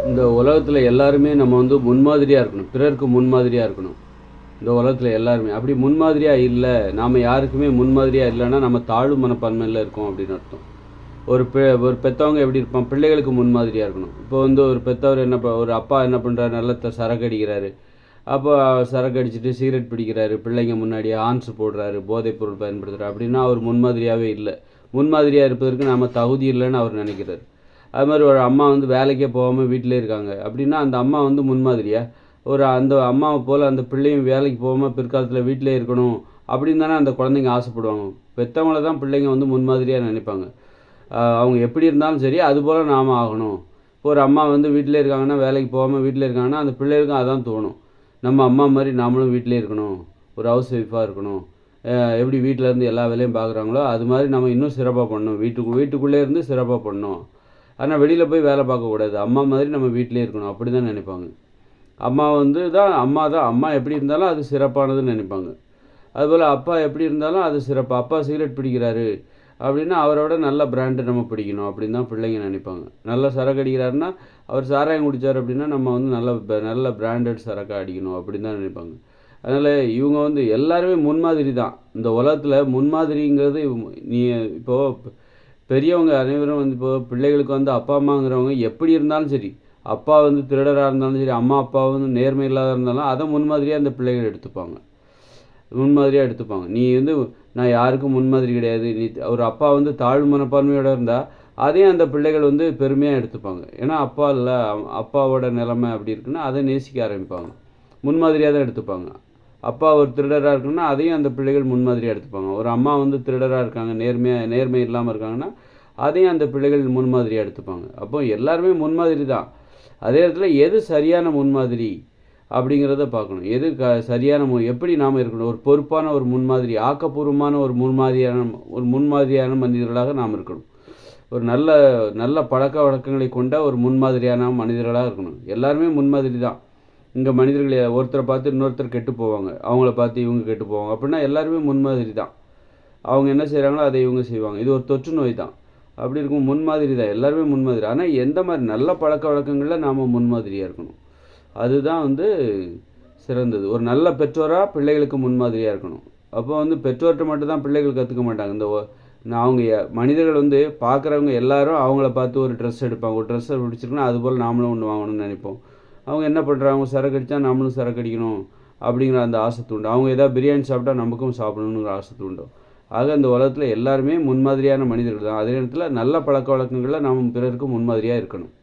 இந்த உலகத்தில் எல்லாருமே நம்ம வந்து முன்மாதிரியாக இருக்கணும், பிறருக்கு முன்மாதிரியாக இருக்கணும். இந்த உலகத்தில் எல்லாருமே அப்படி முன்மாதிரியாக இல்லை, நாம் யாருக்குமே முன்மாதிரியாக இல்லைன்னா நம்ம தாழ்வு மனப்பான்மையில் இருக்கோம் அப்படின்னு அர்த்தம். ஒரு பெற்றவங்க எப்படி இருப்பான், பிள்ளைகளுக்கு முன்மாதிரியாக இருக்கணும். இப்போ வந்து ஒரு பெற்றவர் ஒரு அப்பா என்ன பண்ணுறாரு, நல்ல சரக்கு அடிக்கிறாரு. அப்போ சரக்கு அடிச்சுட்டு சிகரெட் பிடிக்கிறாரு, பிள்ளைங்க முன்னாடி ஆன்ஸ் போடுறாரு, போதைப் பொருள் பயன்படுத்துகிறார் அப்படின்னா அவர் முன்மாதிரியாகவே இல்லை. முன்மாதிரியாக இருப்பதற்கு நாம் தகுதி இல்லைன்னு அவர் நினைக்கிறார். அது மாதிரி ஒரு அம்மா வந்து வேலைக்கே போகாமல் வீட்டிலே இருக்காங்க அப்படின்னா அந்த அம்மா வந்து முன்மாதிரியா? அந்த அம்மாவை போல் அந்த பிள்ளையும் வேலைக்கு போகாமல் பிற்காலத்தில் வீட்டிலே இருக்கணும் அப்படின்னு தானே அந்த குழந்தைங்க ஆசைப்படுவாங்க. பெற்றவங்கள தான் பிள்ளைங்க வந்து முன்மாதிரியாக நினைப்பாங்க. அவங்க எப்படி இருந்தாலும் சரி அதுபோல் நாம் ஆகணும். இப்போ ஒரு அம்மா வந்து வீட்டிலே இருக்காங்கன்னா, வேலைக்கு போகாமல் வீட்டிலே இருக்காங்கன்னா அந்த பிள்ளைகளுக்கும் அதான் தோணும். நம்ம அம்மா மாதிரி நாமளும் வீட்டிலே இருக்கணும், ஒரு ஹவுஸ் ஒய்ஃபாக இருக்கணும். எப்படி வீட்டில் இருந்து எல்லா வேலையும் பார்க்குறாங்களோ அது மாதிரி நம்ம இன்னும் சிறப்பாக பண்ணணும், வீட்டுக்குள்ளே இருந்து சிறப்பாக பண்ணணும். ஆனால் வெளியில் போய் வேலை பார்க்கக்கூடாது, அம்மா மாதிரி நம்ம வீட்டிலே இருக்கணும் அப்படி தான் நினைப்பாங்க. அம்மா வந்து அம்மா எப்படி இருந்தாலும் அது சிறப்பானதுன்னு நினைப்பாங்க. அதுபோல் அப்பா எப்படி இருந்தாலும் அது சிறப்பு. அப்பா சிகரெட் பிடிக்கிறாரு அப்படின்னா அவரோட நல்ல பிராண்டு நம்ம பிடிக்கணும் அப்படின்னு தான் பிள்ளைங்க நினைப்பாங்க. நல்ல சரக்கு அடிக்கிறாருன்னா, அவர் சாராயம் குடித்தார் அப்படின்னா நம்ம வந்து நல்ல பிராண்டட் சரக்காக அடிக்கணும் அப்படின்னு தான் நினைப்பாங்க. அதனால் இவங்க வந்து எல்லாருமே முன்மாதிரி தான். இந்த உலகத்தில் முன்மாதிரிங்கிறது நீ இப்போது பெரியவங்க அனைவரும் வந்து இப்போ பிள்ளைகளுக்கு வந்து அப்பா அம்மாங்கிறவங்க எப்படி இருந்தாலும் சரி, அப்பா வந்து திருடராக இருந்தாலும் சரி, அம்மா அப்பா வந்து நேர்மை இல்லாத இருந்தாலும் அதை முன்மாதிரியாக அந்த பிள்ளைகள் எடுத்துப்பாங்க. நீ வந்து நான் யாருக்கும் முன்மாதிரி கிடையாது, நீ ஒரு அப்பா வந்து தாழ்வு மனப்பான்மையோடு இருந்தால் அதையும் அந்த பிள்ளைகள் வந்து பெருமையாக எடுத்துப்பாங்க. ஏன்னா அப்பா இல்லை, அப்பாவோட நிலைமை அப்படி இருக்குன்னா அதை நேசிக்க ஆரம்பிப்பாங்க, முன்மாதிரியாக தான் எடுத்துப்பாங்க. அப்பா ஒரு திருடராக இருக்குன்னா அதையும் அந்த பிள்ளைகள் முன்மாதிரியாக எடுத்துப்பாங்க. ஒரு அம்மா வந்து திருடராக இருக்காங்க, நேர்மை இல்லாமல் இருக்காங்கன்னா அதையும் அந்த பிள்ளைகள் முன்மாதிரியாக எடுத்துப்பாங்க. அப்போ எல்லாருமே முன்மாதிரி தான். அதே இடத்துல எது சரியான முன்மாதிரி அப்படிங்கிறத பார்க்கணும். எது சரியான எப்படி நாம் இருக்கணும், ஒரு பொறுப்பான ஒரு முன்மாதிரி, ஆக்கப்பூர்வமான ஒரு முன்மாதிரியான மனிதர்களாக நாம் இருக்கணும். ஒரு நல்ல பழக்க வழக்கங்களை கொண்ட ஒரு முன்மாதிரியான மனிதர்களாக இருக்கணும். எல்லாருமே முன்மாதிரி தான். இங்கே மனிதர்கள் ஒருத்தரை பார்த்து இன்னொருத்தர் கெட்டு போவாங்க, அவங்கள பார்த்து இவங்க கெட்டு போவாங்க அப்படின்னா எல்லாருமே முன்மாதிரி தான். அவங்க என்ன செய்கிறாங்களோ அதை இவங்க செய்வாங்க. இது ஒரு தொற்று நோய் தான். அப்படி இருக்கும் முன்மாதிரி தான், எல்லாருமே முன்மாதிரி. ஆனால் எந்த மாதிரி நல்ல பழக்க வழக்கங்களில் நாம் முன்மாதிரியாக இருக்கணும், அதுதான் வந்து சிறந்தது. ஒரு நல்ல பெற்றோராக பிள்ளைகளுக்கு முன்மாதிரியாக இருக்கணும். அப்போ வந்து பெற்றோர்கிட்ட மட்டும் தான் பிள்ளைகள் கற்றுக்க மாட்டாங்க. அவங்க மனிதர்கள் வந்து பார்க்குறவங்க எல்லாரும் அவங்கள பார்த்து ஒரு ட்ரெஸ் எடுப்பாங்க. ஒரு ட்ரெஸ்ஸை பிடிச்சிருக்குன்னா அதுபோல் நாமளும் ஒன்று வாங்கணும்னு நினைப்போம். அவங்க என்ன பண்ணுறாங்க, சரக்கு அடித்தா நம்மளும் சரக்கு அடிக்கணும் அப்படிங்கிற அந்த ஆசை தூண்டும். அவங்க ஏதாவது பிரியாணி சாப்பிட்டா நமக்கும் சாப்பிடணுங்கிற ஆசை தூண்டும். ஆக இந்த உலகத்தில் எல்லாருமே முன்மாதிரியான மனிதர்கள் தான். அதே நேரத்தில் நல்ல பழக்க வழக்கங்களில் நாம் பிறருக்கு முன்மாதிரியாக இருக்கணும்.